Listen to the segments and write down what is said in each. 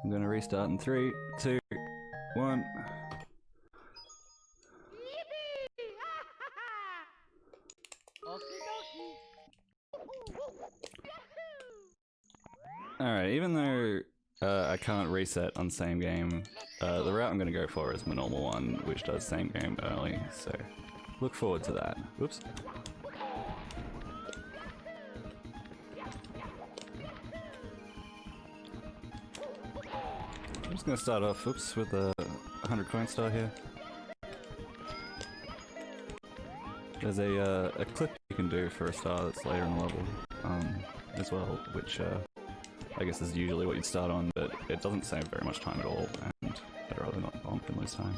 I'm gonna restart in 3, 2, 1. Alright, even though I can't reset on same game, the route I'm gonna go for is my normal one, which does same game early, so look forward to that. Whoops. I'm just gonna start off, oops, with a 100 coin star here. There's a clip you can do for a star that's later in the level, as well, which I guess is usually what you'd start on, but it doesn't save very much time at all, and I'd rather not bonk and lose time.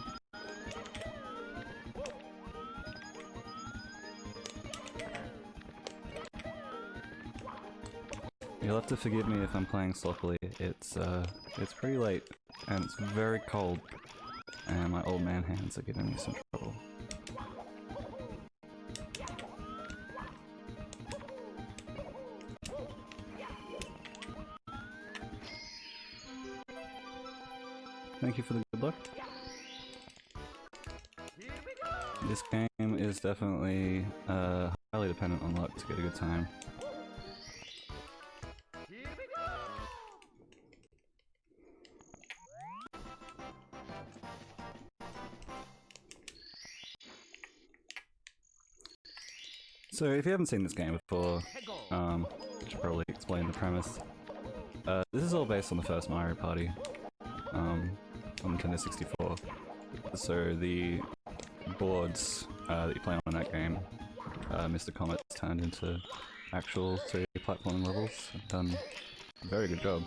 You'll have to forgive me if I'm playing sloppily. It's pretty late, and it's very cold, and my old man hands are giving me some trouble. Thank you for the good luck. This game is definitely highly dependent on luck to get a good time. So if you haven't seen this game before, I should probably explain the premise. This is all based on the first Mario Party on Nintendo 64. So the boards that you play on in that game, Mr. Comet's turned into actual 3D platforming levels. I've done a very good job.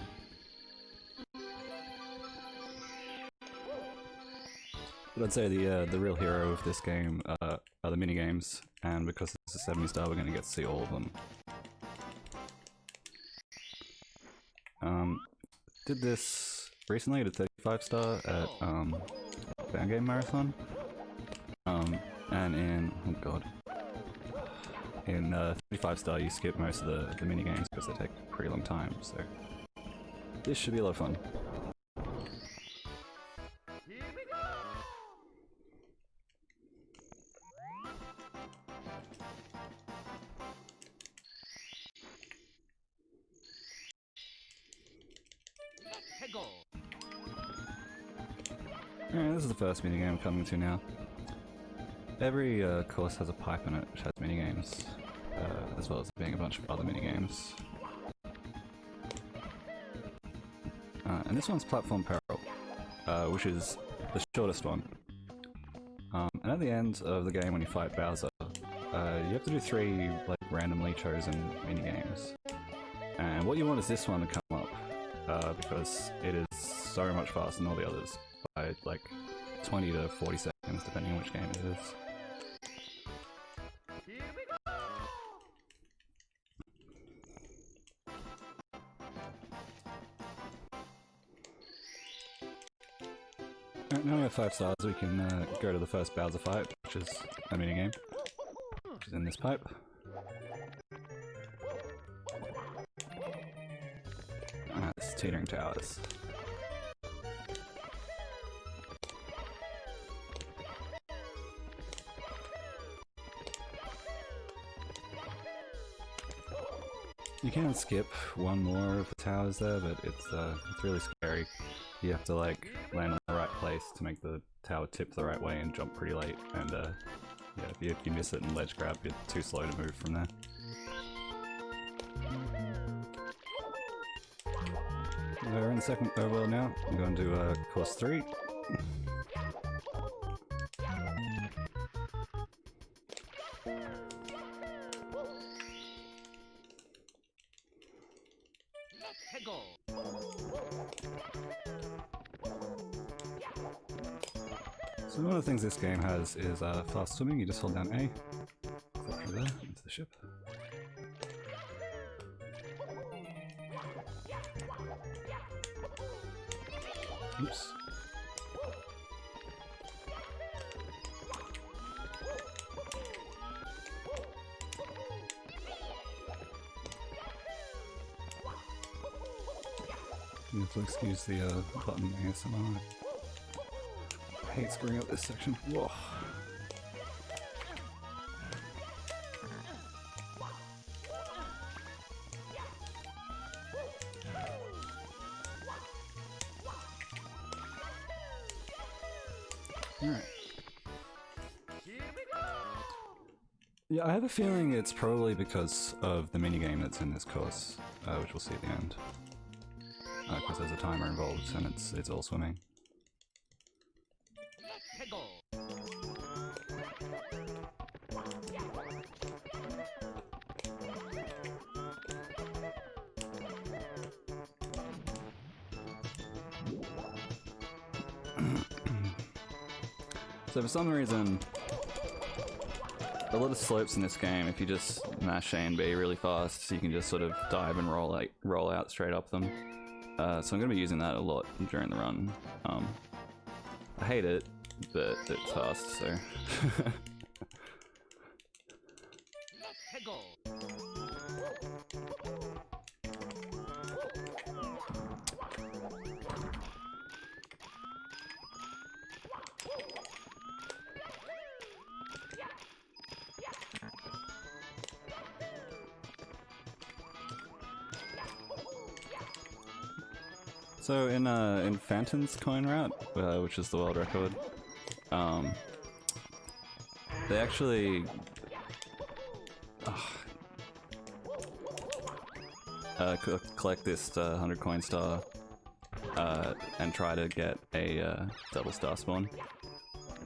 But I'd say the real hero of this game are the minigames, and because it's a 70 star, we're going to get to see all of them. Did this recently at a 35 star at Fan Game Marathon, and in, oh god, in 35 star you skip most of the minigames because they take a pretty long time, so this should be a lot of fun. Alright, this is the first minigame I'm coming to now. Every course has a pipe in it which has minigames, as well as being a bunch of other minigames. And this one's Platform Peril, which is the shortest one. And at the end of the game when you fight Bowser, you have to do 3 like randomly chosen minigames. And what you want is this one to come up, because it is so much faster than all the others, by like 20 to 40 seconds depending on which game it is. Alright, now we have 5 stars, we can go to the first Bowser fight, which is a minigame, which is in this pipe. It's Teetering Towers. You can skip one more of the towers there, but it's really scary. You have to like land on the right place to make the tower tip the right way and jump pretty late, and yeah, if you miss it and ledge grab, you're too slow to move from there. We're in the second overworld now. I'm going to course 3. So one of the things this game has is fast swimming. You just hold down A, click through there into the ship. Oops. You have to excuse the button ASMR. I hate screwing up this section. Whoa. Alright. Yeah, I have a feeling it's probably because of the minigame that's in this course, which we'll see at the end. Because there's a timer involved and it's all swimming. So for some reason, a lot of slopes in this game, if you just mash A and B really fast, so you can just sort of dive and roll out straight up them. So I'm going to be using that a lot during the run. I hate it, but it's fast, so... So in Phantom's coin route, which is the world record, they actually collect this 100 coin star and try to get a double star spawn.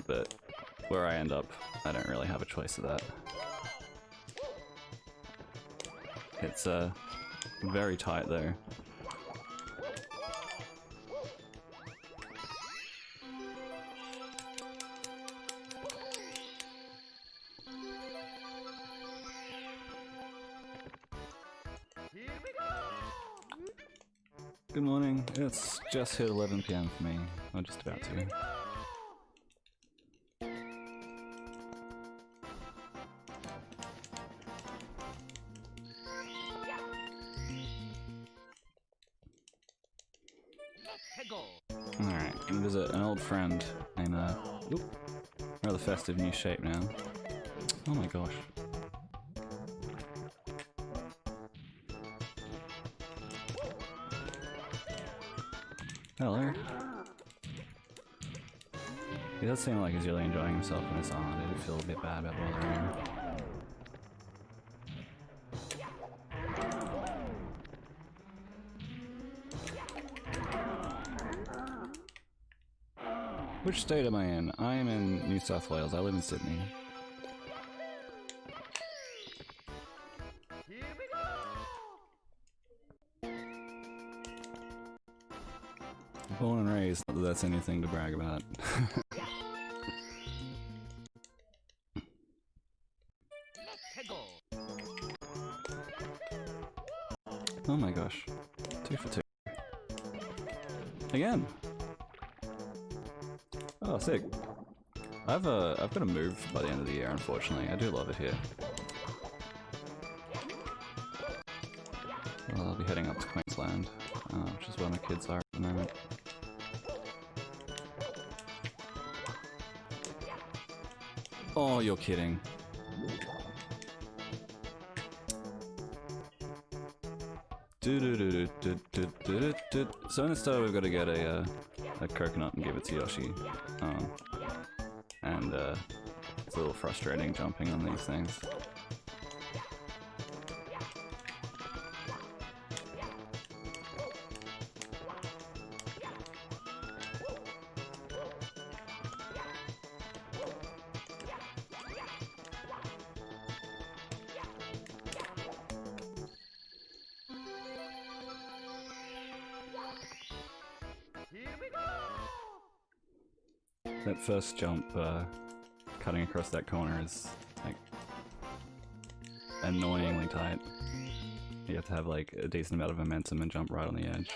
But where I end up, I don't really have a choice of that. It's very tight though. Good morning. It's just hit 11 PM for me. I'm just about to. Alright, gonna visit an old friend in a rather festive new shape now. Oh my gosh. Hello. He does seem like he's really enjoying himself in this island. I do feel a bit bad about bothering him. Which state am I in? I am in New South Wales. I live in Sydney. Born and raised, not that that's anything to brag about. Oh my gosh. 2 for 2. Again! Oh, sick. I've got to move by the end of the year, unfortunately. I do love it here. Well, I'll be heading up to Queensland, which is where my kids are at the moment. Oh, you're kidding. So instead we've got to get a coconut and give it to Yoshi. And it's a little frustrating jumping on these things. That first jump, cutting across that corner is, like, annoyingly tight. You have to have, like, a decent amount of momentum and jump right on the edge.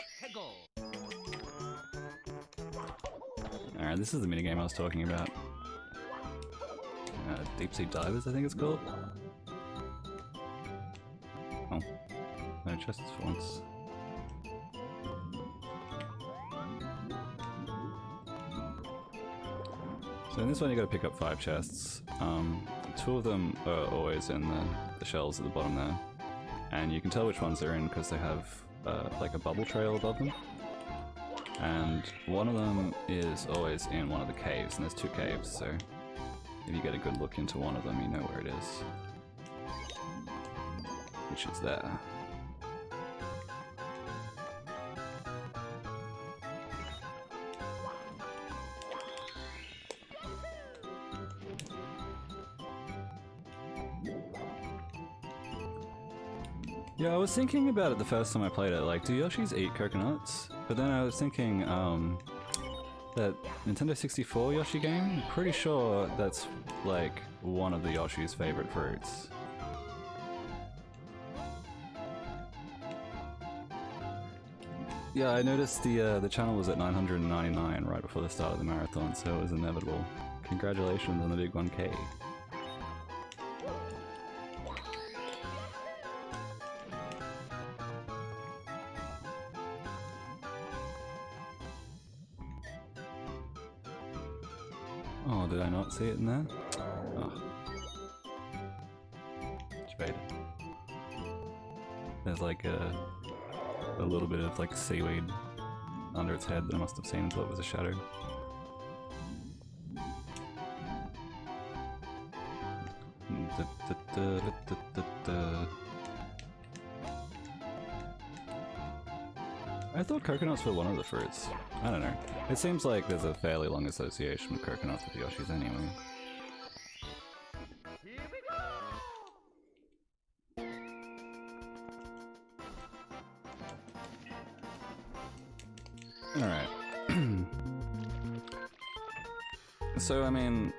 Alright, this is the minigame I was talking about. Deep Sea Divers, I think it's called. Oh. No chests for once. So in this one you gotta pick up 5 chests. 2 of them are always in the shells at the bottom there. And you can tell which ones they're in because they have like a bubble trail above them. And one of them is always in one of the caves, and there's 2 caves, so if you get a good look into one of them, you know where it is. Which is there. Yeah, I was thinking about it the first time I played it, like, do Yoshis eat coconuts? But then I was thinking, that Nintendo 64 Yoshi game, I'm pretty sure that's, like, one of the Yoshi's favorite fruits. Yeah, I noticed the channel was at 999 right before the start of the marathon, so it was inevitable. Congratulations on the big 1K. Oh, did I not see it in there? Oh. Debated. There's like a little bit of like seaweed under its head that I must have seen until it was a shadow. I thought coconuts were one of the fruits. I don't know. It seems like there's a fairly long association with coconuts with Yoshis anyway. Alright. So, I mean,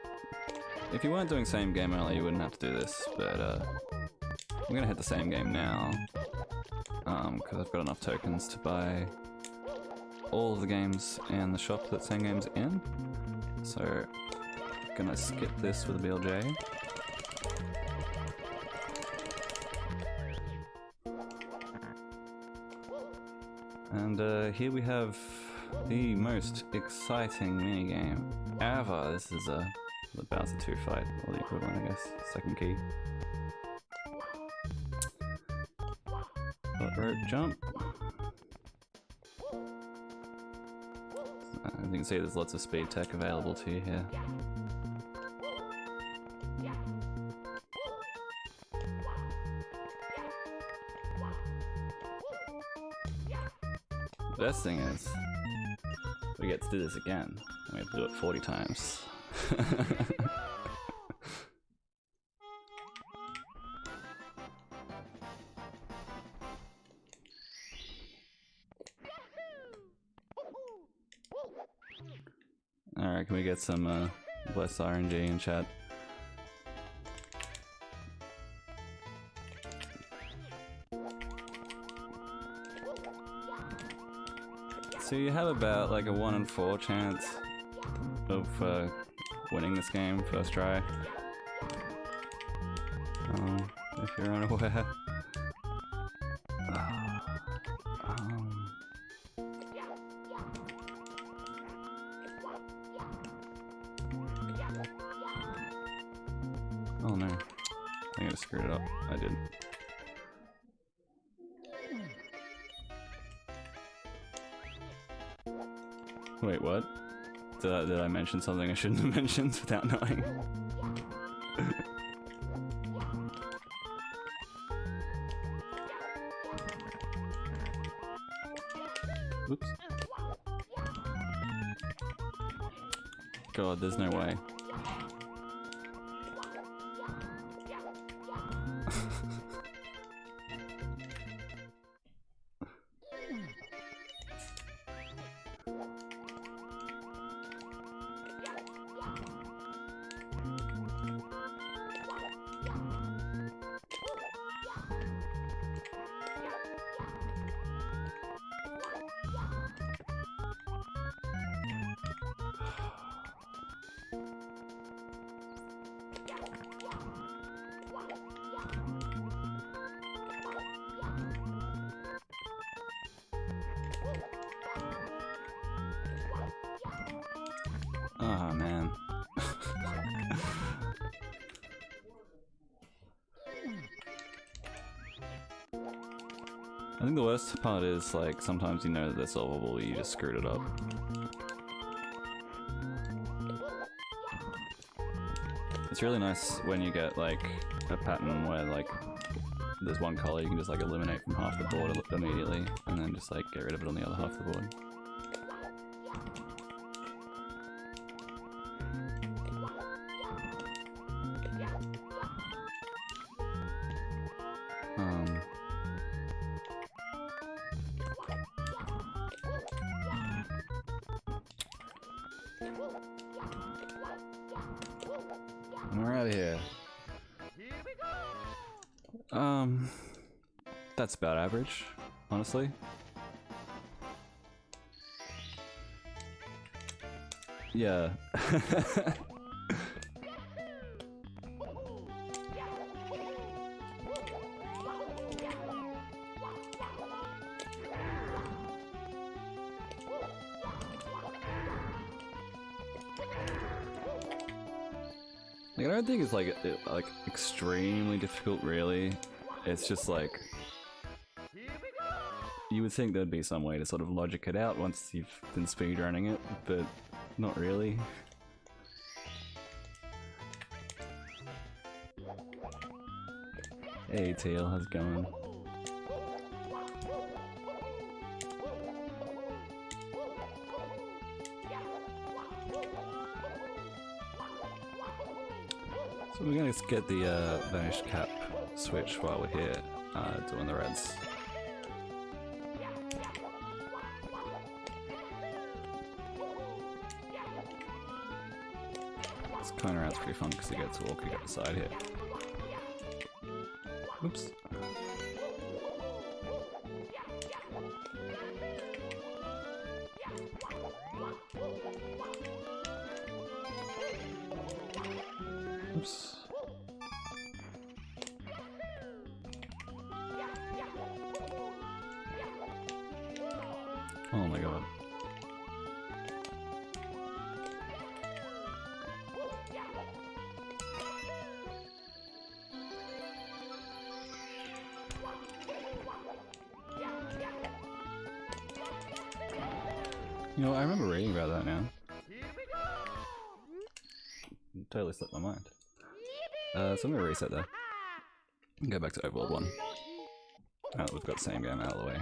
if you weren't doing same game earlier, you wouldn't have to do this, but I'm gonna hit the same game now. Because I've got enough tokens to buy all of the games in the shop that same game's in. So, gonna skip this with a BLJ. And here we have the most exciting minigame ever. This is the Bowser 2 fight, or the equivalent, I guess. Second key. Rope jump. As you can see, there's lots of speed tech available to you here. The best thing is, we get to do this again. We have to do it 40 times. Alright, can we get some bless RNG in chat? So you have about like a 1 in 4 chance of winning this game first try. If you're unaware. Oh no, I think I screwed it up. I did. Wait, what? Did I mention something I shouldn't have mentioned without knowing? Oops. God, there's no way. Oh man. I think the worst part is, like, sometimes you know that they're solvable, but you just screwed it up. It's really nice when you get, like, a pattern where, like, there's one color you can just, like, eliminate from half the board immediately, and then just, like, get rid of it on the other half of the board. We're out of here. That's about average, honestly. Yeah. Like, I don't think it's like extremely difficult, really. It's just like you would think there'd be some way to sort of logic it out once you've been speedrunning it, but not really. Hey Teal, how's it going? So we're gonna get the vanished cap switch while we're here, doing the reds. This corner out's pretty fun because you get to walk up the side here. Oops. Oops. Oh my god. You know, I remember reading about that now. Totally slipped my mind. So I'm gonna reset that. And go back to Overworld 1. Now that we've got the same game out of the way.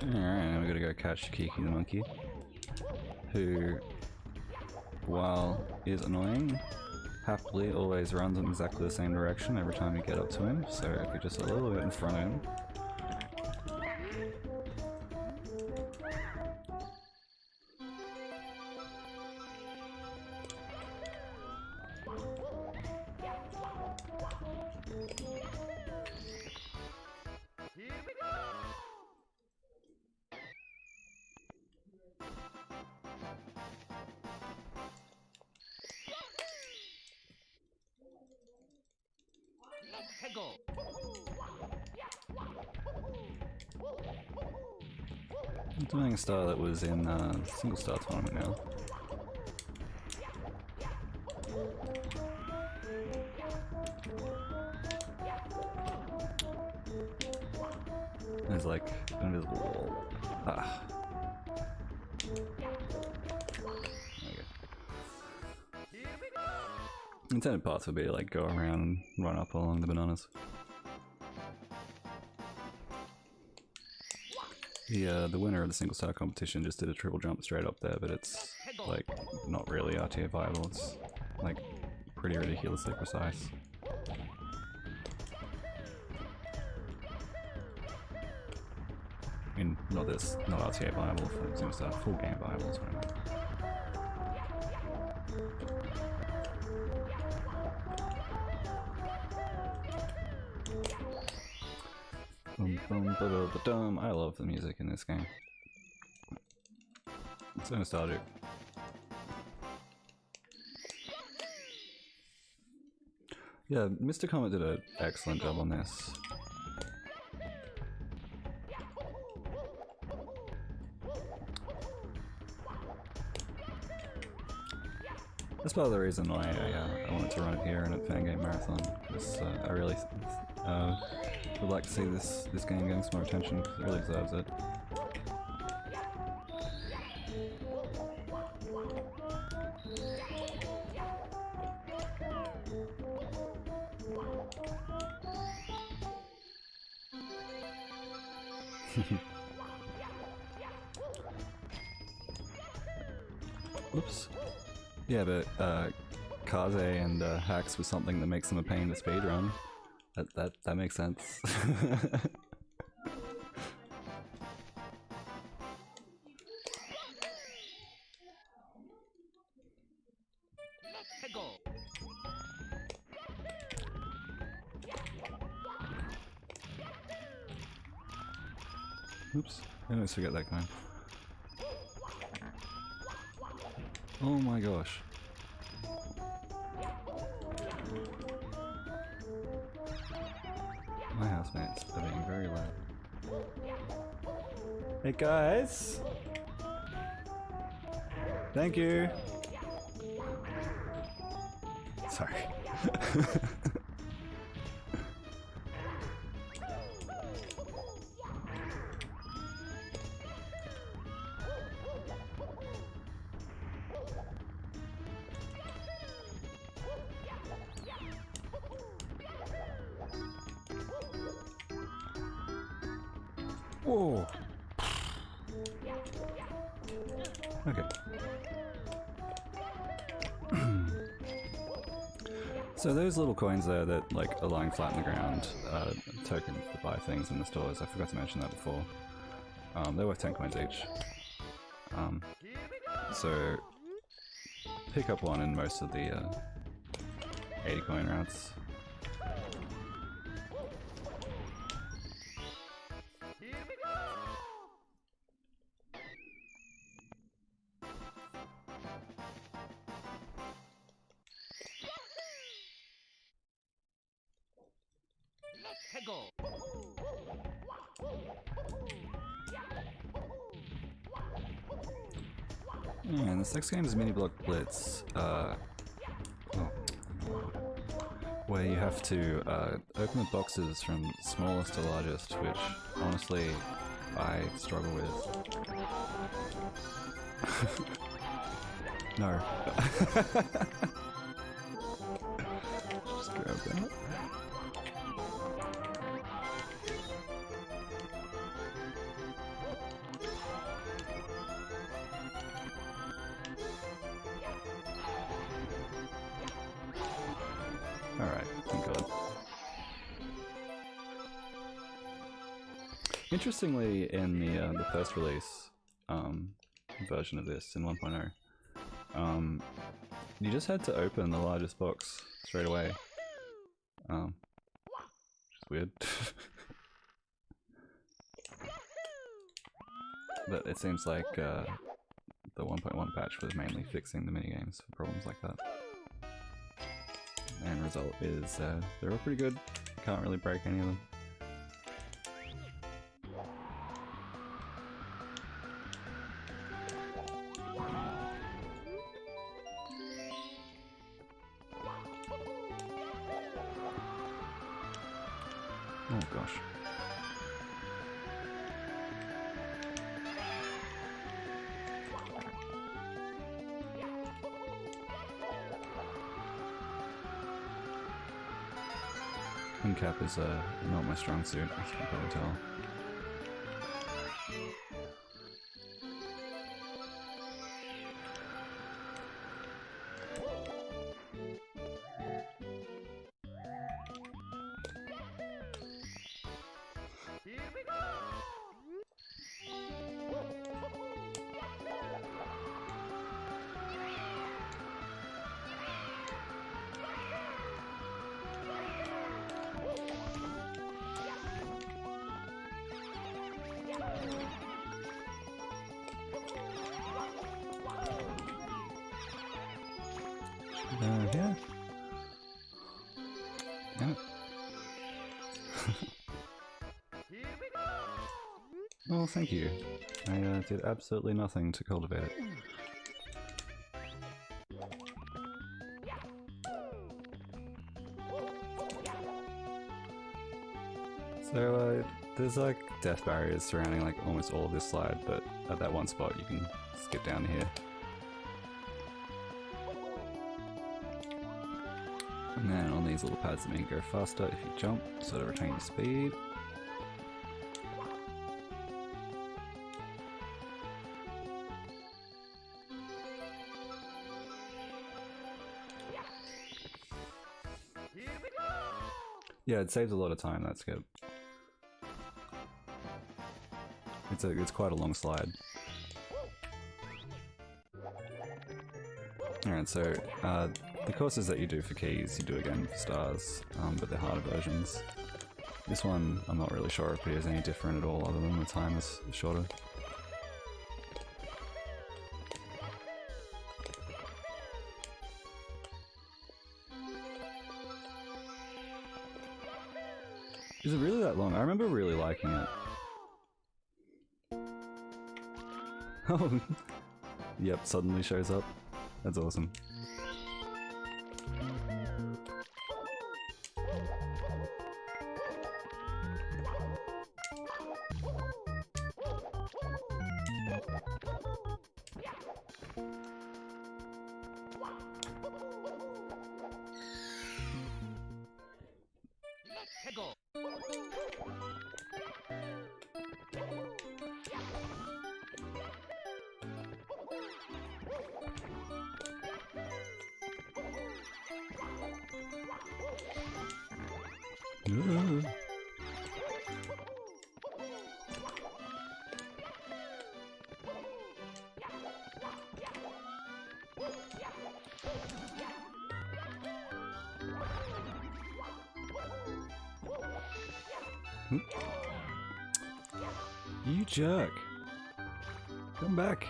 Alright, now we gotta go catch Kiki the monkey, who, while is annoying, happily always runs in exactly the same direction every time you get up to him, so if you're just a little bit in front of him. I'm doing a star that was in single star tournament now. There's like an invisible wall. Ah. Intended path would be to like go around and run up along the bananas. The winner of the single star competition just did a triple jump straight up there, but it's like not really RTA viable. It's like pretty ridiculously precise. I mean, not this, not RTA viable for single star, full game viable is what I mean. I love the music in this game. It's so nostalgic. Yeah, Mr. Comet did an excellent job on this. That's part of the reason why I wanted to run it here and at Fangame Marathon, because I really would like to see this game getting some more attention, because it really deserves it. Oops. Yeah, but Kaze and hacks was something that makes them a pain to speedrun. That makes sense. Oops, I always forget that guy. Oh my gosh. My housemates are being very loud. Hey guys! Thank you! Sorry. Whoa! Okay. So those little coins there that like are lying flat on the ground, tokens to buy things in the stores, I forgot to mention that before. They're worth 10 coins each. So pick up one in most of the 80 coin routes. And this next game is Mini Block Blitz, where you have to open the boxes from smallest to largest, which honestly I struggle with. No. Just grab that. Alright, thank God. Interestingly, in the first release version of this, in 1.0, you just had to open the largest box straight away. Which is weird. But it seems like the 1.1 patch was mainly fixing the minigames for problems like that. And result is they're all pretty good. Can't really break any of them. Oh gosh. Cap is not my strong suit, as you can probably tell. Yeah. Well, thank you. I did absolutely nothing to cultivate it. So, there's like death barriers surrounding like almost all of this slide, but at that one spot you can skip down here. And then on these little pads that make you go faster if you jump, sort of retain your speed. Yeah, it saves a lot of time, that's good. It's quite a long slide. Alright, so the courses that you do for keys, you do again for stars, but they're harder versions. This one, I'm not really sure if it is any different at all, other than the time is shorter. Is it really that long? I remember really liking it. Oh, yep, suddenly shows up. That's awesome. Ooh. You jerk. Come back.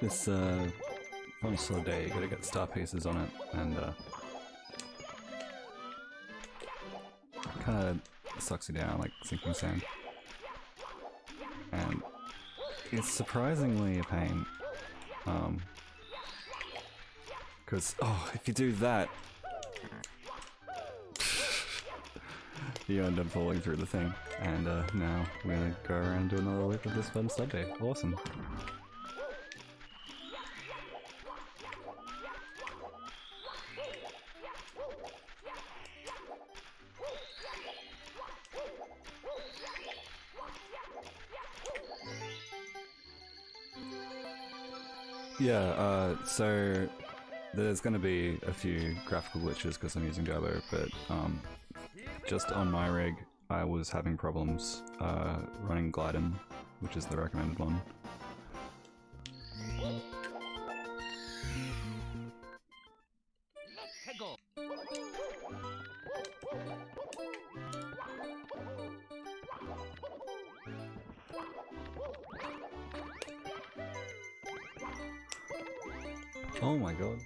This on a slow day, you gotta get star pieces on it, and kind of sucks you down like sinking sand. And it's surprisingly a pain, because if you do that, you end up falling through the thing. And now we're gonna go around and do another loop of this fun sub day. Awesome. Yeah, so there's going to be a few graphical glitches because I'm using Jabo, but just on my rig I was having problems running Glidem, which is the recommended one. Oh my god.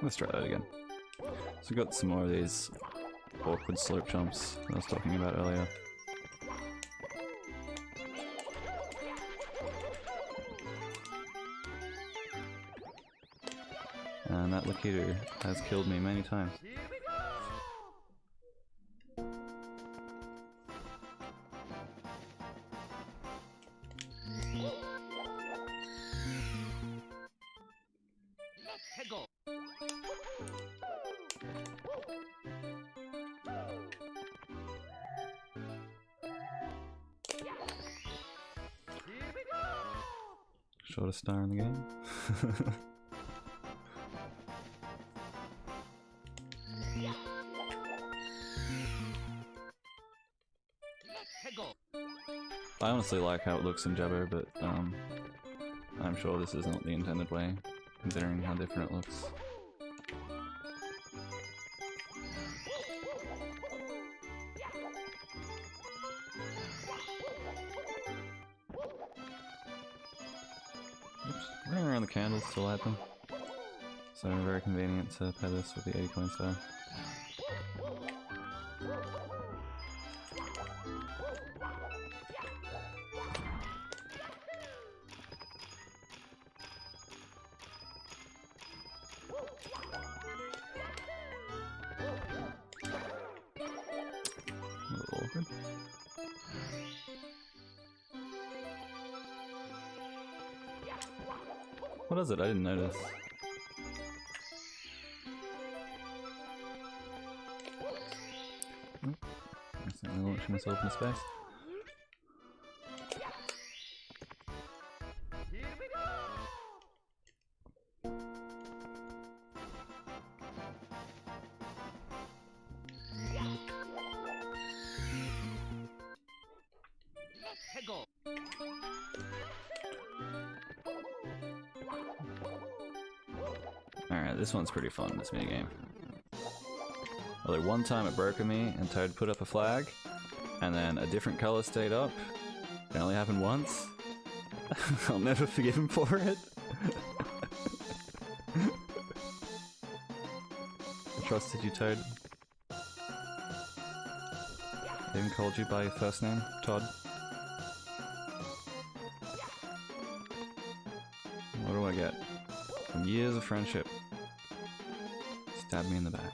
Let's try that again. So we got some more of these awkward slope jumps that I was talking about earlier. And that Lakitu has killed me many times. shortest star in the game. I honestly like how it looks in Jabbo, but I'm sure this is not the intended way, considering how different it looks. Oops, running around the candles to light them. So very convenient to pay this with the 80 coin star. A little awkward. What is it? I didn't notice. Accidentally launching myself into space. Alright, this one's pretty fun, this minigame. Although one time it broke on me and Toad put up a flag, and then a different colour stayed up. It only happened once. I'll never forgive him for it. I trusted you, Toad. I even called you by your first name, Todd. What do I get? From years of friendship. Stab me in the back.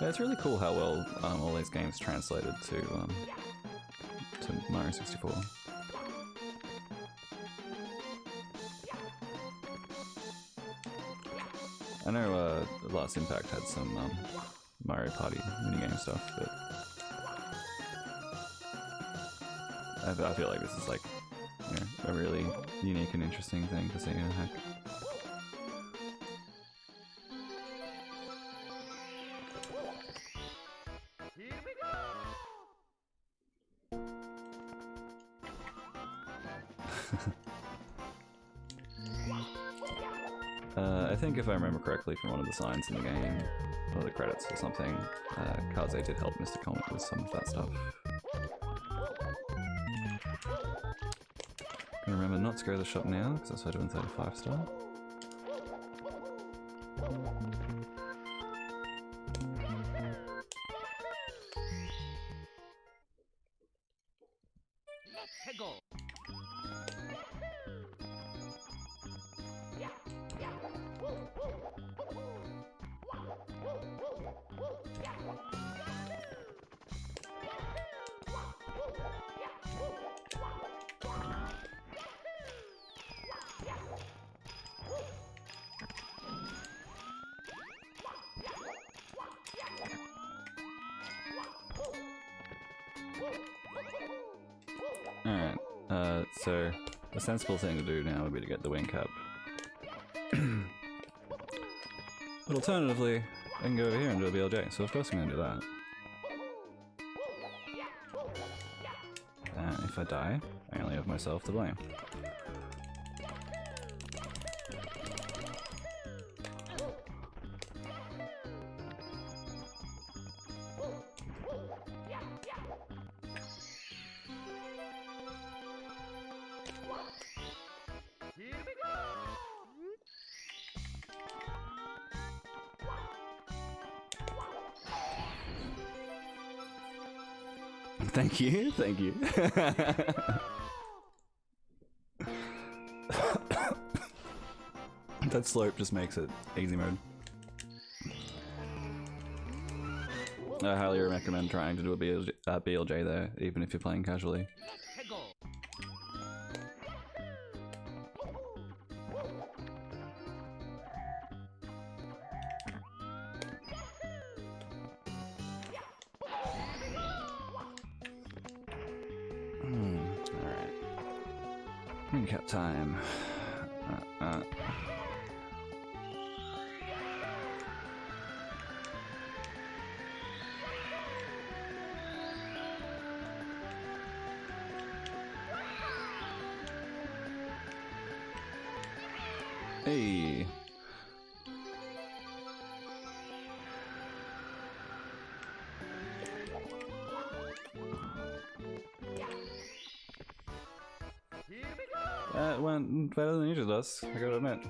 Yeah, it's really cool how well all these games translated to Mario 64. I know Last Impact had some Mario Party minigame stuff, but I feel like this is like, you know, a really unique and interesting thing to see in a hack. I think if I remember correctly from one of the signs in the game, or the credits or something, Kaze did help Mr. Comet with some of that stuff. Gonna remember not to go to the shop now, because that's why I'm doing 35 star. Alright, so the sensible thing to do now would be to get the wing cap. But alternatively, I can go over here and do a BLJ, so of course I'm going to do that. And if I die, I only have myself to blame. Thank you, thank you. That slope just makes it easy mode. I highly recommend trying to do a BLJ there, even if you're playing casually. Recap time. Hey. That went better than usually does, I gotta admit.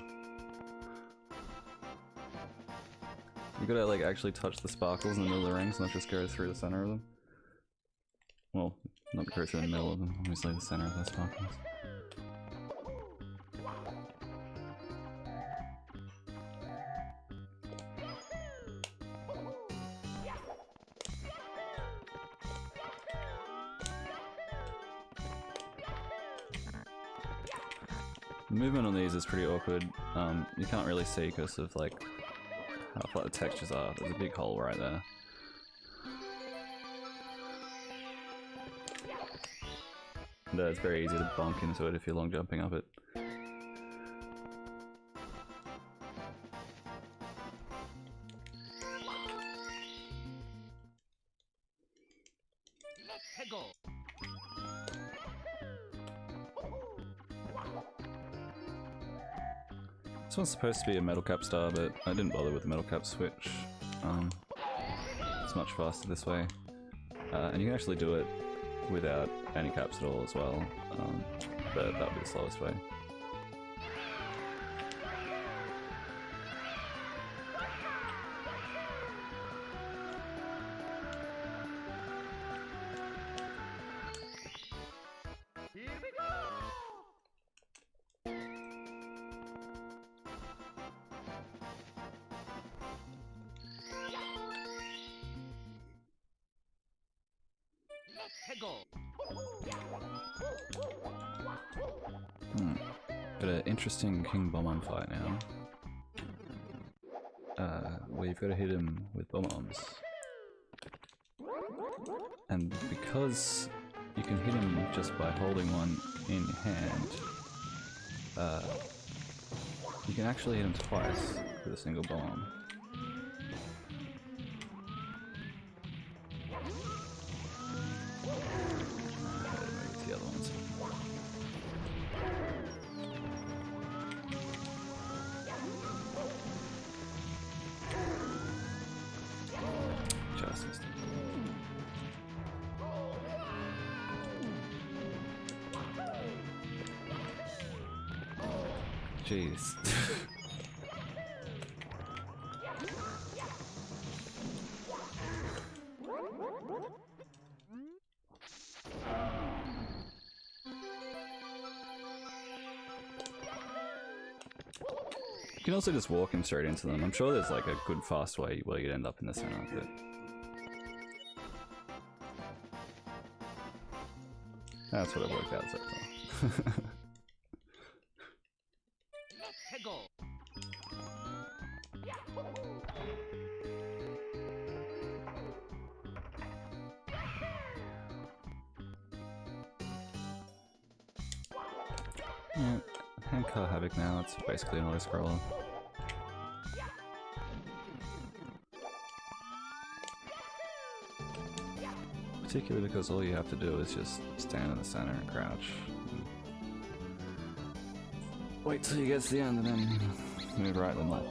You gotta like actually touch the sparkles in the middle of the rings, not just go through the center of them. Well, not go through the middle of them, obviously the center of the sparkles. The movement on these is pretty awkward. You can't really see because of like how flat the textures are. There's a big hole right there. And it's very easy to bonk into it if you're long jumping up it. This one's supposed to be a metal cap star, but I didn't bother with the metal cap switch. It's much faster this way. And you can actually do it without any caps at all as well, but that would be the slowest way. Got an interesting King Bomb fight now. Where you've got to hit him with bombs. And because you can hit him just by holding one in your hand, you can actually hit him twice with a single bomb. The other ones. Just missed it. Jeez. You can also just walk him straight into them. I'm sure there's like a good fast way where you'd end up in the center, but that's what it worked out so far. Yeah, Handcar Havoc now, it's basically an auto-scroller. Particularly because all you have to do is just stand in the center and crouch. And wait till you get to the end and then move right and left.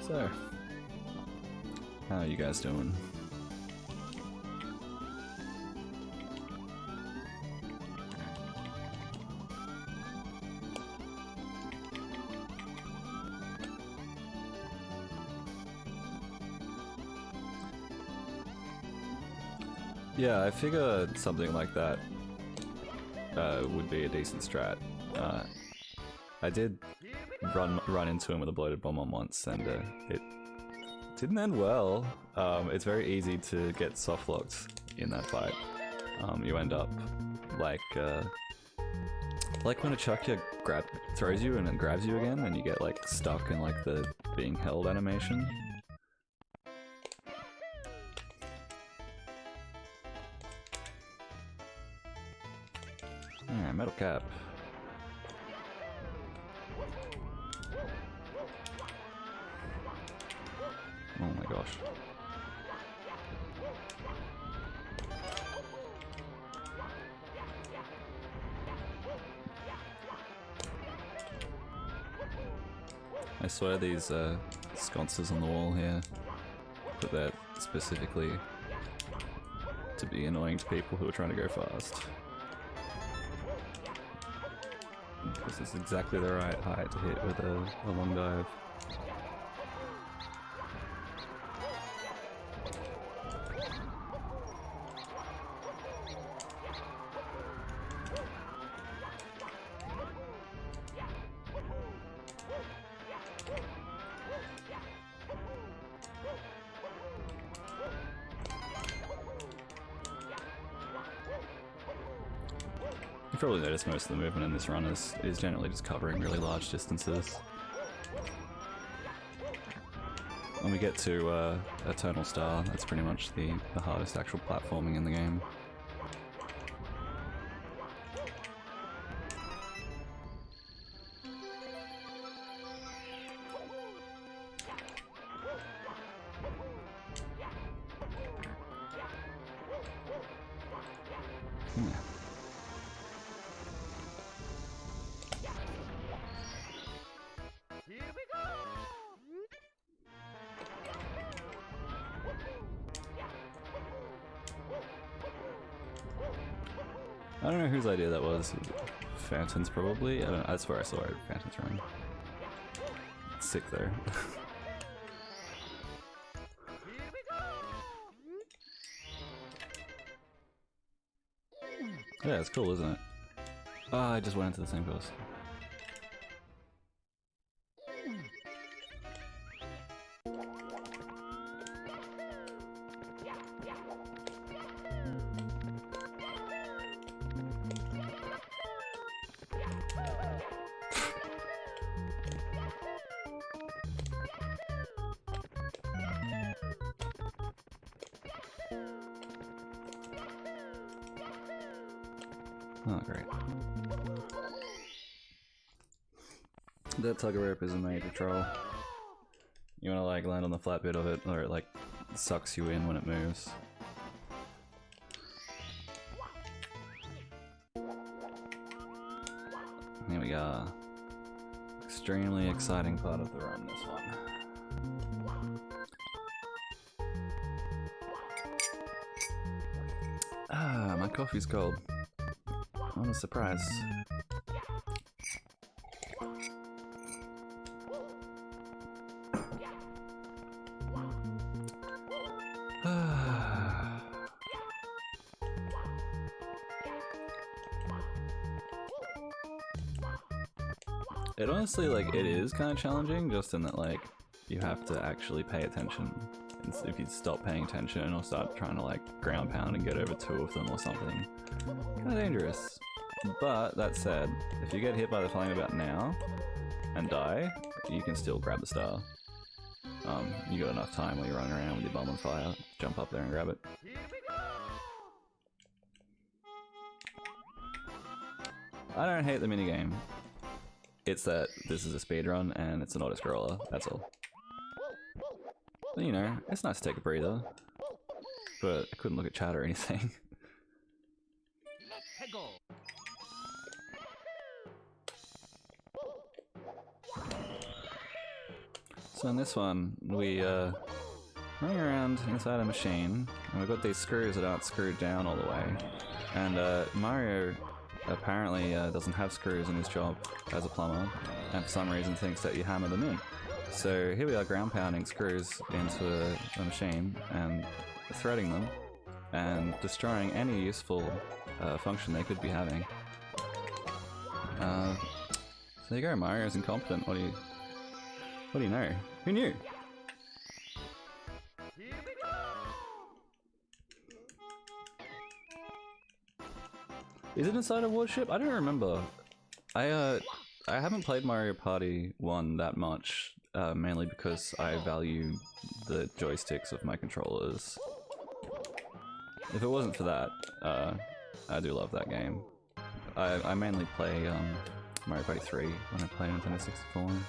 So, how are you guys doing? Yeah, I figured something like that would be a decent strat. I did run into him with a bloated bomb on once, and it didn't end well. It's very easy to get soft locked in that fight. You end up like Like when a Chuckya throws you and it grabs you again, and you get like stuck in like the being held animation. Yeah, metal cap. Oh my gosh. I swear these sconces on the wall here put that specifically to be annoying to people who are trying to go fast. This is exactly the right height to hit with a long dive. You probably noticed most of the movement in this run is generally just covering really large distances. When we get to Eternal Star, that's pretty much the hardest actual platforming in the game. I don't know whose idea that was. Phantom's probably. I don't know. That's where I saw it. Phantom's running. It's sick though. Yeah, it's cool, isn't it? Ah, I just went into the same course. Oh, great. That tug of rope is a major troll. You wanna like land on the flat bit of it, or it like sucks you in when it moves. Here we go. Extremely exciting part of the run, this one. Ah, my coffee's cold. What a surprise. It honestly, like, it is kind of challenging, just in that, like, you have to actually pay attention. And if you stop paying attention or start trying to, like, ground pound and get over two of them or something, kind of dangerous. But, that said, if you get hit by the flying about now and die, you can still grab the star. You got enough time while you're running around with your bomb on fire, jump up there and grab it. I don't hate the minigame. It's that this is a speedrun and it's an auto-scroller, that's all. But, you know, it's nice to take a breather. But I couldn't look at chat or anything. So in this one, we running around inside a machine, and we've got these screws that aren't screwed down all the way. And Mario apparently doesn't have screws in his job as a plumber, and for some reason thinks that you hammer them in. So here we are ground pounding screws into a machine and threading them and destroying any useful function they could be having. So there you go, Mario's incompetent. What do you know? Who knew? Is it inside a warship? I don't remember I haven't played Mario Party 1 that much, mainly because I value the joysticks of my controllers. If it wasn't for that, I do love that game. I mainly play Mario Party 3 when I play Nintendo 64 ones.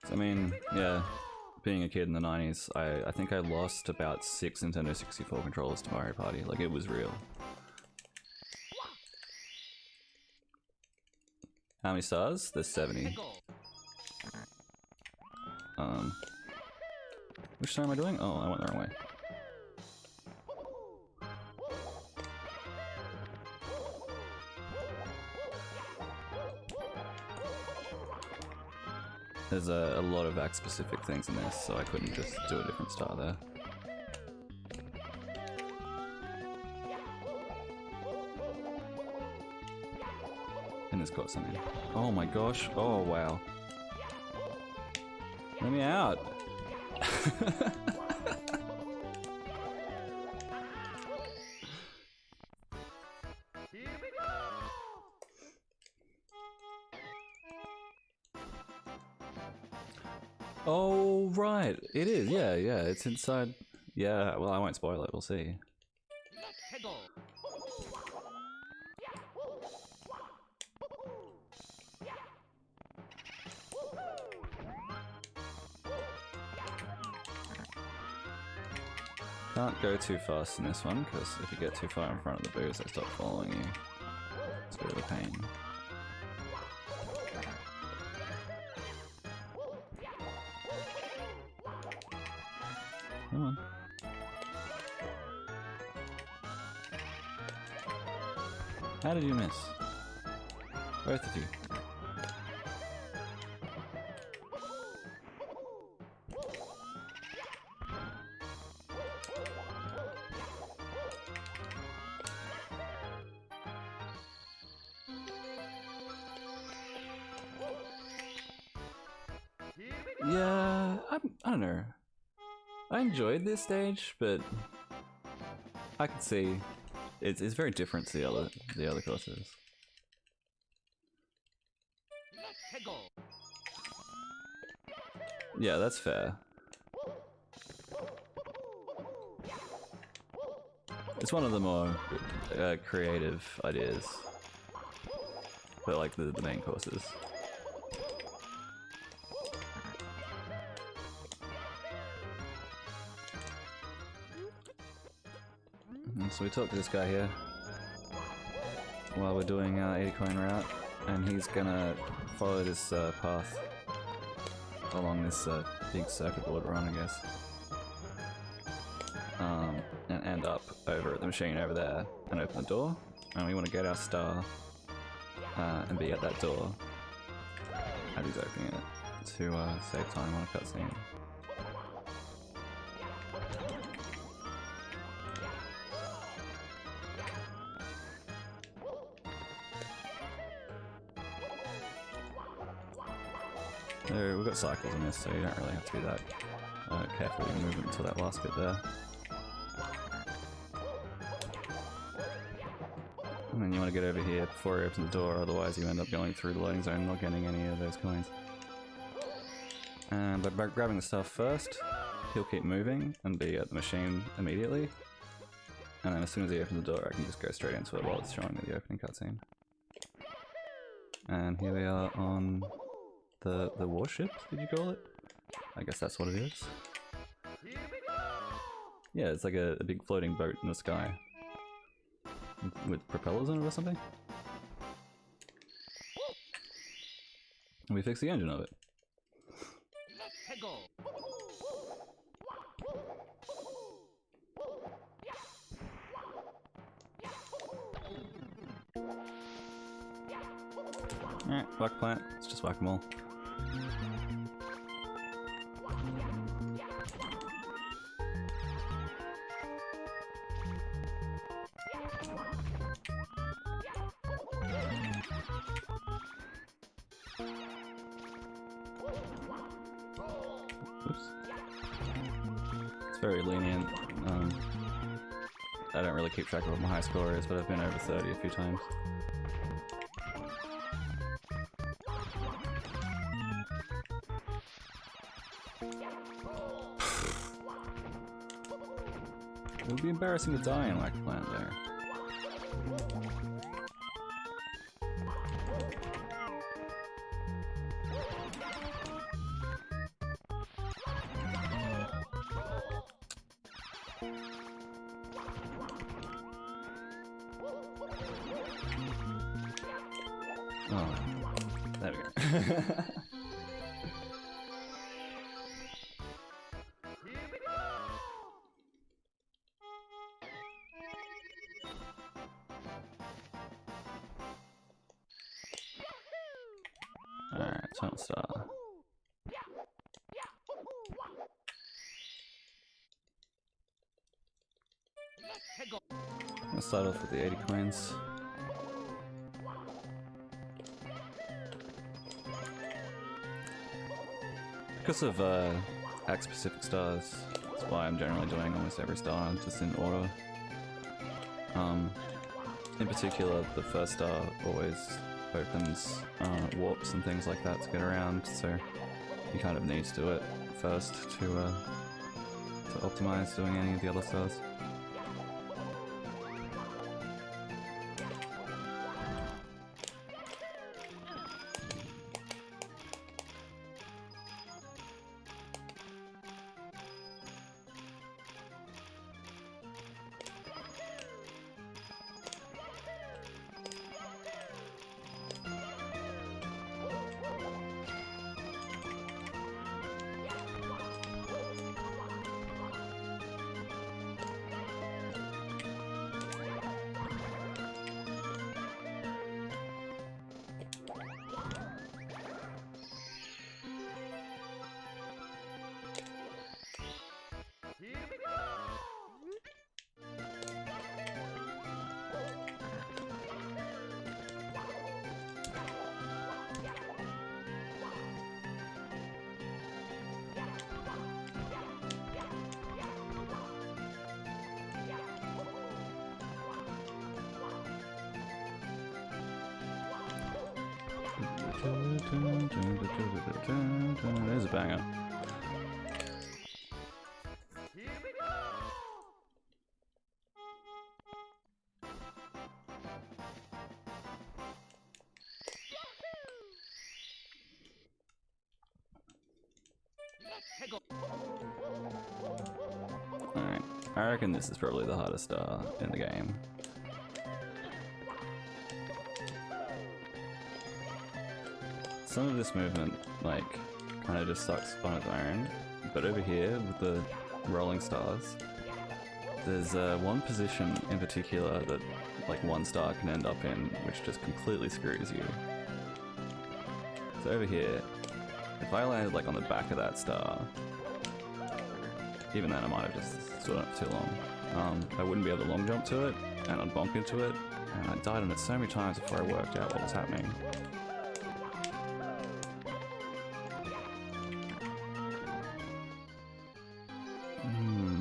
I mean, yeah, being a kid in the 90s, I think I lost about 6 Nintendo 64 controllers to Mario Party. Like, it was real. How many stars? There's 70. Which star am I doing? Oh, I went the wrong way. There's a lot of act-specific things in this, so I couldn't just do a different star there. In this course, I mean. Oh my gosh, oh wow. Let me out! Oh, right. It is, yeah, it's inside. Yeah, well, I won't spoil it, we'll see. Can't go too fast in this one, because if you get too far in front of the boos, they stop following you. It's a bit of a pain. Come on. How did you miss? Both of you. Yeah, I don't know. I enjoyed this stage, but I could see it's very different to the other courses. Yeah, that's fair. It's one of the more creative ideas, but like the main courses. So we talked to this guy here while we're doing 80 coin route, and he's gonna follow this path along this big circuit board run, I guess, and end up over at the machine over there and open the door. And we want to get our star and be at that door as he's opening it to save time on a cutscene. So we've got cycles in this, so you don't really have to be that careful with your movement until that last bit there. And then you want to get over here before you open the door, otherwise you end up going through the loading zone and not getting any of those coins. And by grabbing the stuff first, he'll keep moving and be at the machine immediately. And then as soon as he opens the door, I can just go straight into it while it's showing me the opening cutscene. And here we are on the warship, did you call it? I guess that's what it is. Yeah, it's like a big floating boat in the sky. With propellers in it or something? And we fixed the engine of it. Alright, whack plant. Let's just whack them all. Oops. It's very lenient. I don't really keep track of what my high score is, but I've been over 30 a few times. It would be embarrassing to die in like a plant there. Oh, there we go. Alright, Tunnel Star. I'll start off with the 80 coins. Because of act-specific stars, that's why I'm generally doing almost every star just in order. In particular, the first star always opens warps and things like that to get around, so you kind of need to do it first to optimize doing any of the other stars. There's a banger. Alright, I reckon this is probably the hardest star in the game. Some of this movement, like, kind of just sucks on its own, but over here, with the rolling stars, there's one position in particular that, like, one star can end up in, which just completely screws you. So over here, if I landed, like, on the back of that star, even then I might have just stood on it for too long, I wouldn't be able to long jump to it, and I'd bonk into it, and I died on it so many times before I worked out what was happening.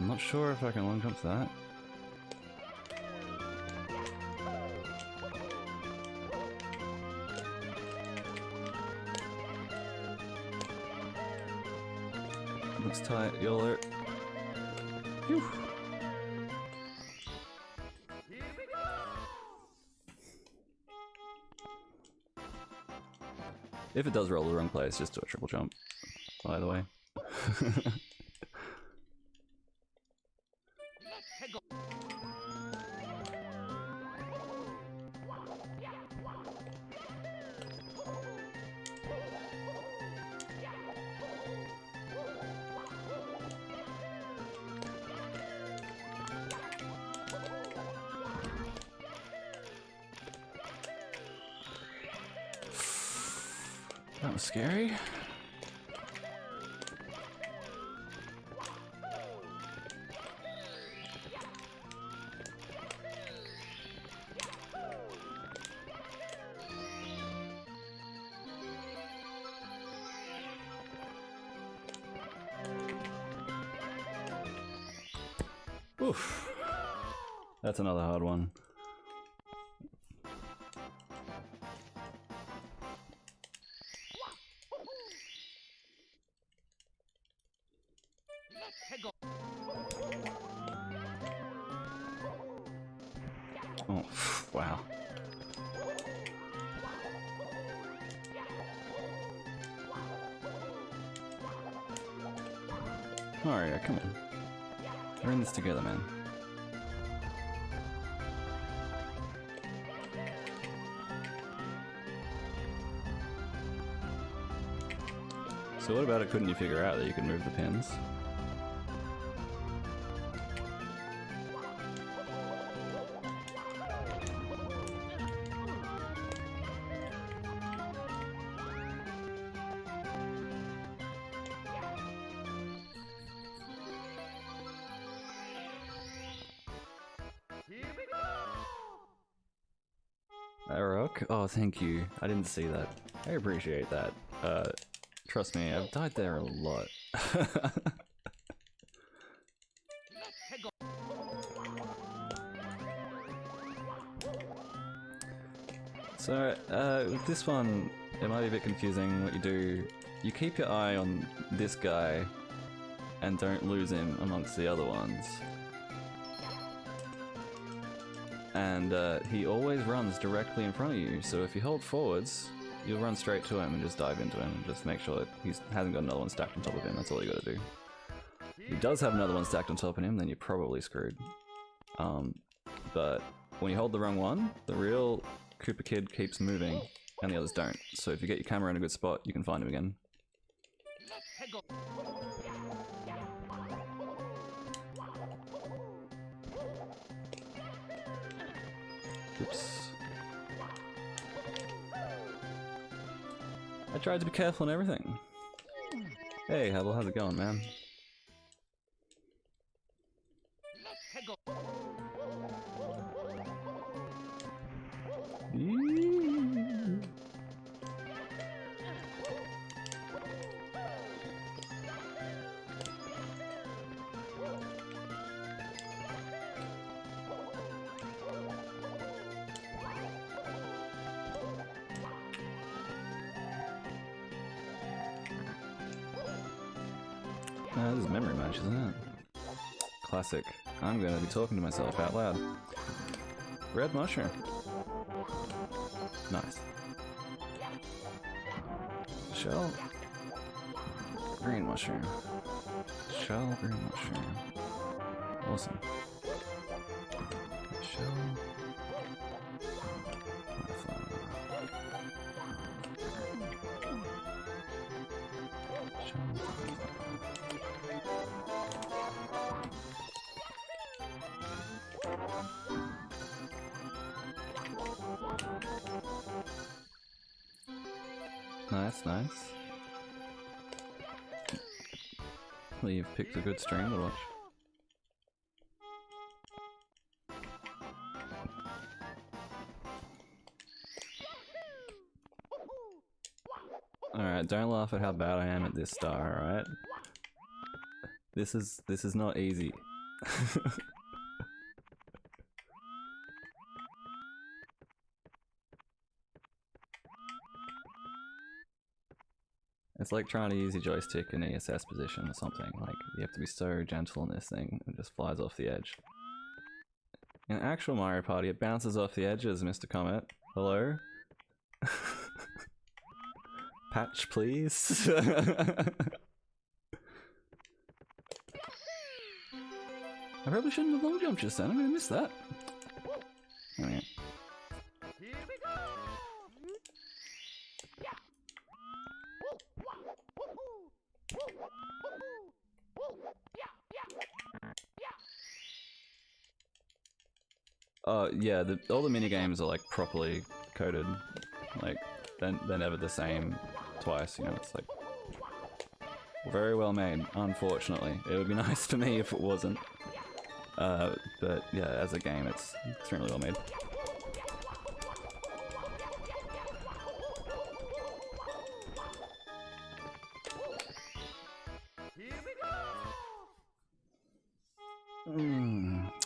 Not sure if I can long jump to that. Looks tight, YOLO. Phew. If it does roll the wrong place, just do a triple jump, by the way. That was scary. Oof. That's another hard one. Oh, wow. Mario, come on. We're in this together, man. So what about it couldn't you figure out that you could move the pins? Rock? Oh, thank you. I didn't see that. I appreciate that. Trust me, I've died there a lot. So, with this one, it might be a bit confusing what you do. You keep your eye on this guy and don't lose him amongst the other ones. And he always runs directly in front of you, so if you hold forwards, you'll run straight to him and just dive into him and just make sure that he hasn't got another one stacked on top of him. That's all you gotta do. If he does have another one stacked on top of him, then you're probably screwed. But when you hold the wrong one, the real Koopa Kid keeps moving and the others don't. So if you get your camera in a good spot, you can find him again. Oops. I tried to be careful and everything. Hey, Hubble, how's it going, man? This is a memory match, isn't it? Classic. I'm gonna be talking to myself out loud. Red mushroom. Nice. Shell. Green mushroom. Shell, green mushroom. Awesome. Shell. Nice, nice. Well, you've picked a good stream to watch. Alright, don't laugh at how bad I am at this star, alright? This is not easy. It's like trying to use your joystick in ESS position or something. Like, you have to be so gentle on this thing, it just flies off the edge. In actual Mario Party, it bounces off the edges, Mr. Comet. Hello? Patch, please? I probably shouldn't have long jumped just then, I'm gonna miss that. Oh, yeah. Yeah, all the minigames are like properly coded. Like, they're never the same twice, you know, it's like very well made, unfortunately. It would be nice for me if it wasn't. But yeah, as a game, it's extremely well made.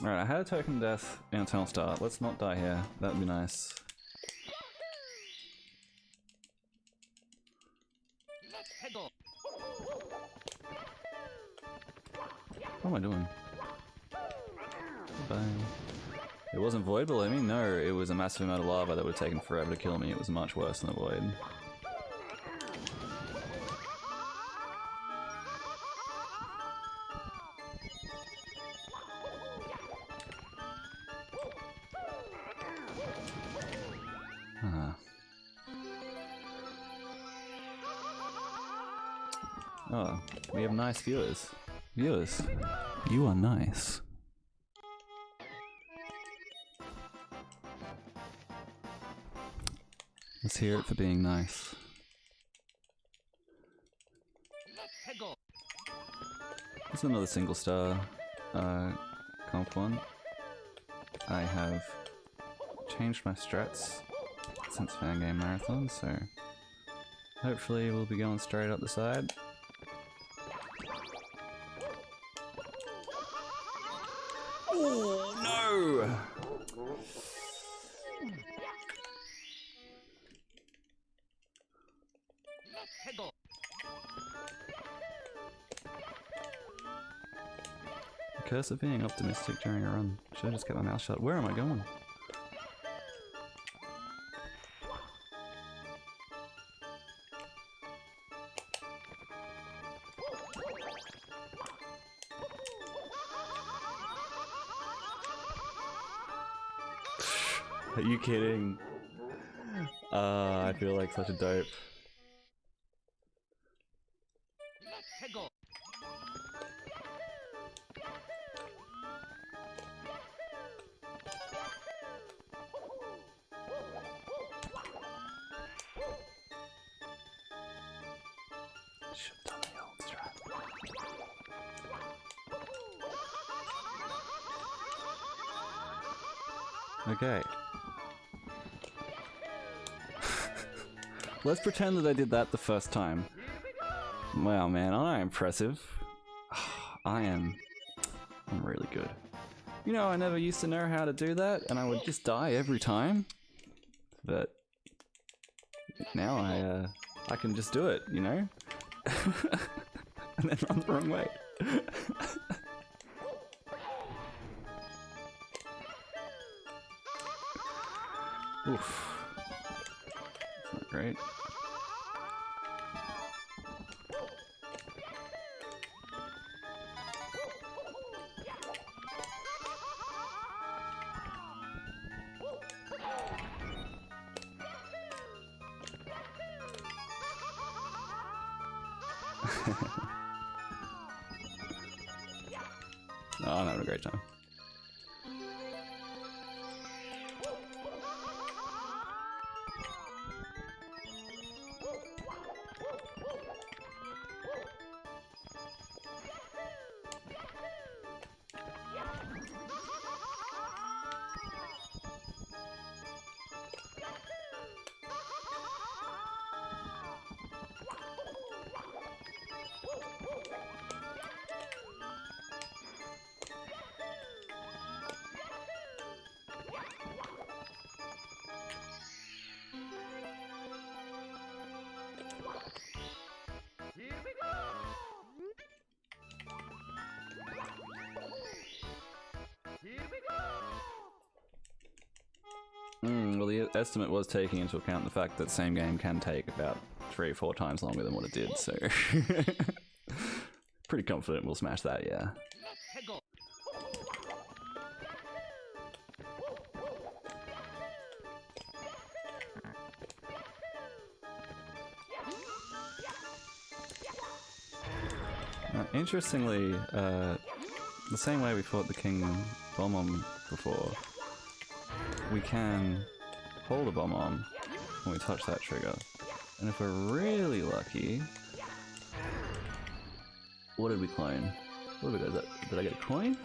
Alright, I had a token death in Eternal Star. Let's not die here. That would be nice. What am I doing? Bye. It wasn't Void below me? No, it was a massive amount of lava that would have taken forever to kill me. It was much worse than the Void. Oh, we have nice viewers. Viewers, you are nice. Let's hear it for being nice. This is another single star comp one. I have changed my strats since Fangame Marathon, so hopefully we'll be going straight up the side. Oh no! The curse of being optimistic during a run. Should have just kept my mouth shut. Where am I going? Are you kidding? I feel like such a dope. Should've done the old strat. Okay. Let's pretend that I did that the first time. Wow, man, aren't I impressive? I'm really good. You know, I never used to know how to do that, and I would just die every time. But now I can just do it, you know? And then run the wrong way. Oof. That's not great. Oh, I'm having a great time. Well, the estimate was taking into account the fact that same game can take about 3 or 4 times longer than what it did, so pretty confident we'll smash that, yeah. Interestingly, the same way we fought the King Bomb before, we can hold a bomb on when we touch that trigger. And if we're really lucky... What did we clone? What did we get? Did I get a coin?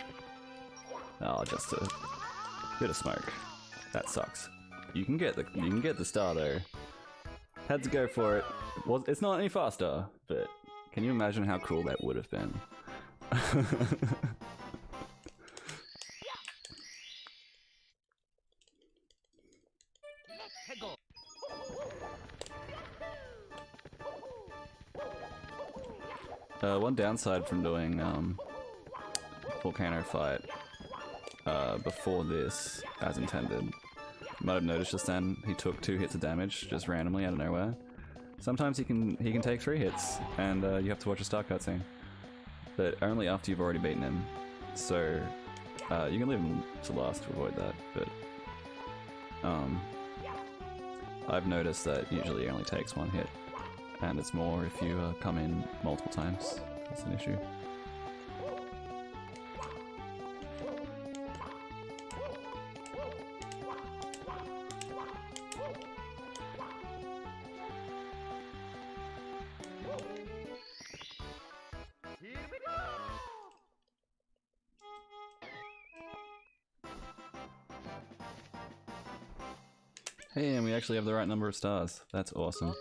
Oh, just a bit of smoke. That sucks. You can get the star though. Had to go for it. It's not any faster, but can you imagine how cool that would have been? One downside from doing volcano fight before this, as intended, you might have noticed just then he took 2 hits of damage just randomly out of nowhere. Sometimes he can take 3 hits, and you have to watch a star cutscene, but only after you've already beaten him. So you can leave him to last to avoid that. But I've noticed that usually he only takes 1 hit, and it's more if you come in multiple times. That's an issue. Hey, and we actually have the right number of stars. That's awesome.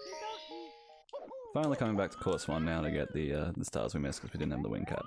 Finally coming back to course 1 now to get the stars we missed because we didn't have the wing cap.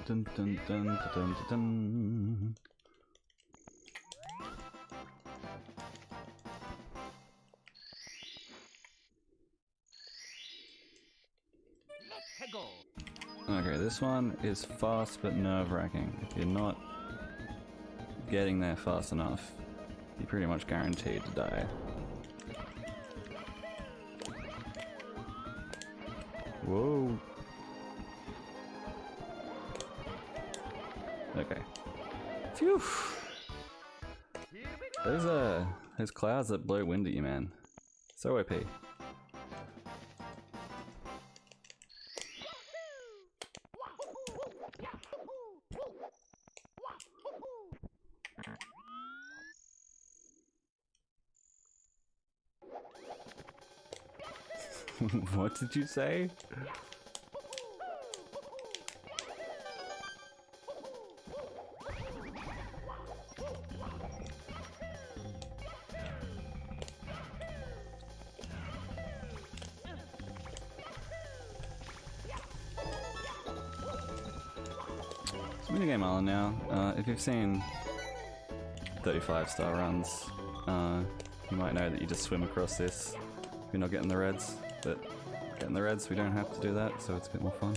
Dun, dun, dun, dun, dun, dun. Okay, this one is fast but nerve-wracking. If you're not getting there fast enough, you're pretty much guaranteed to die. Whoa. Okay. Phew. Those clouds that blow wind at you, man. So OP. What did you say? Minigame Island now. If you've seen 35-star runs, you might know that you just swim across this if you're not getting the reds. But getting the reds, we don't have to do that, so it's a bit more fun.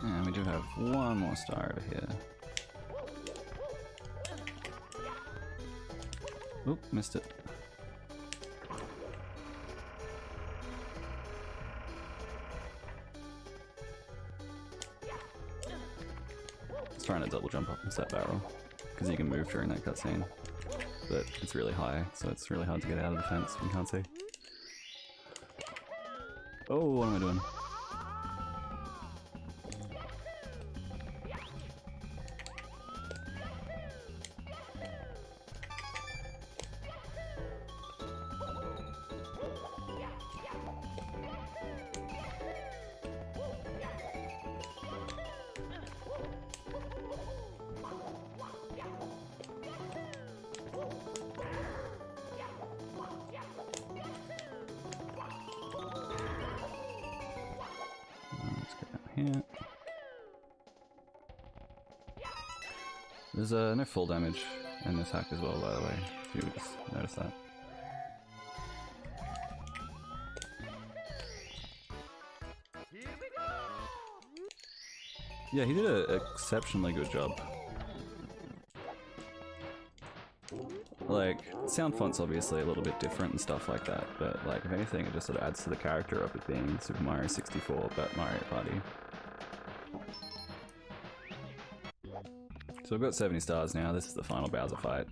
And we do have one more star over here. Oop, missed it. I was trying to double jump up and set barrel, because you can move during that cutscene. But it's really high, so it's really hard to get out of the fence when you can't see. Oh, what am I doing? here. There's no full damage in this hack as well, by the way, if you just notice that. Yeah, he did an exceptionally good job. Like, sound font's obviously a little bit different and stuff like that, but like, if anything, it just sort of adds to the character of it being Super Mario 64, but Mario Party. So we've got 70 stars now, this is the final Bowser fight.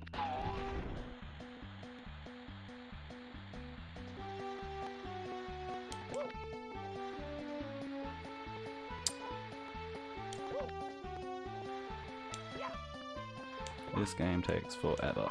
This game takes forever.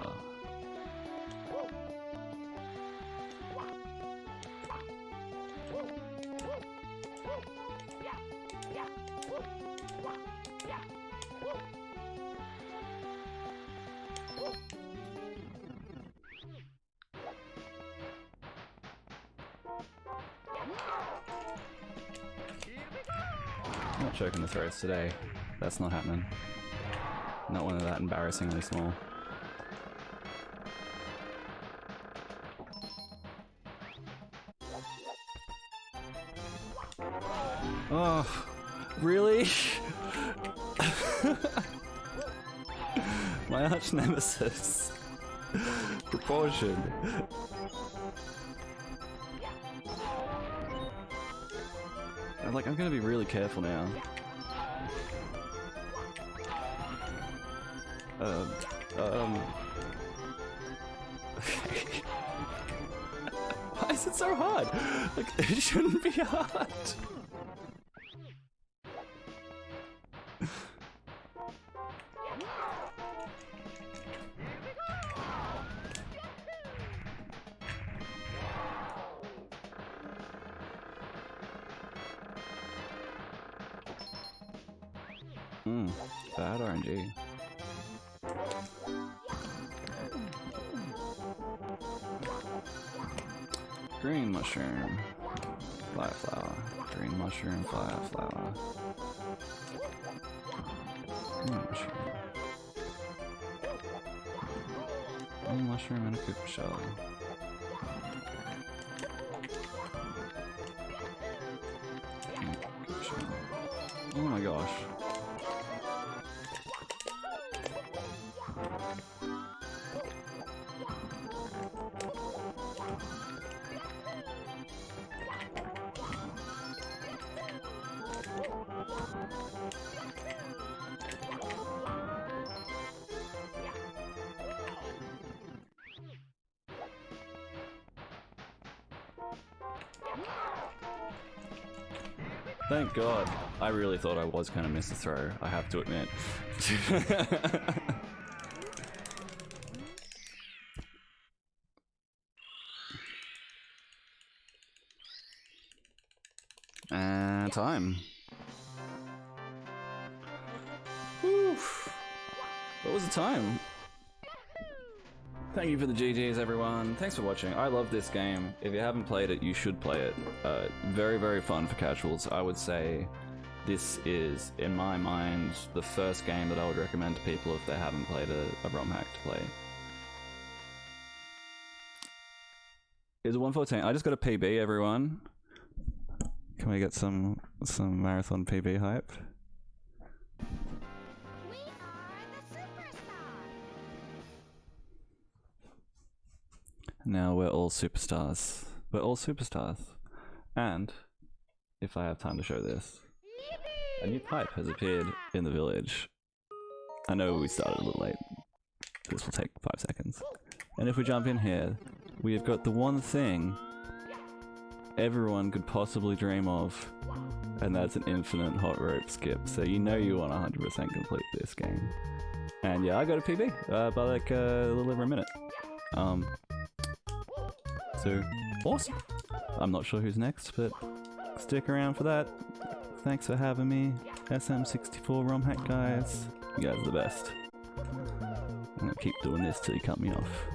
I'm not choking the throats today. That's not happening. Not one of that embarrassingly small. Oh, really? My arch nemesis. Proportion. I'm gonna be really careful now. Why is it so hard? Like, it shouldn't be hard. Bad RNG. Green mushroom, fire flower. Green mushroom, fire flower. Green mushroom. Green mushroom and a Koopa shell. Koopa shell. Oh my gosh. Thank God. I really thought I was gonna miss the throw, I have to admit. And time. Whew. What was the time? Thank you for the GGs, everyone. Thanks for watching. I love this game. If you haven't played it, you should play it. Very, very fun for casuals. I would say this is, in my mind, the first game that I would recommend to people if they haven't played a ROM hack to play. It's 114. I just got a PB, everyone. Can we get some marathon PB hype? Now we're all superstars. We're all superstars. And, if I have time to show this, a new pipe has appeared in the village. I know we started a little late. This will take 5 seconds. And if we jump in here, we have got the one thing everyone could possibly dream of, and that's an infinite hot rope skip. So you know you want 100% complete this game. And yeah, I got a PB by like a little over a minute. So, awesome. I'm not sure who's next, but stick around for that. Thanks for having me. SM64 ROM hack guys. You guys are the best. I'm gonna keep doing this till you cut me off.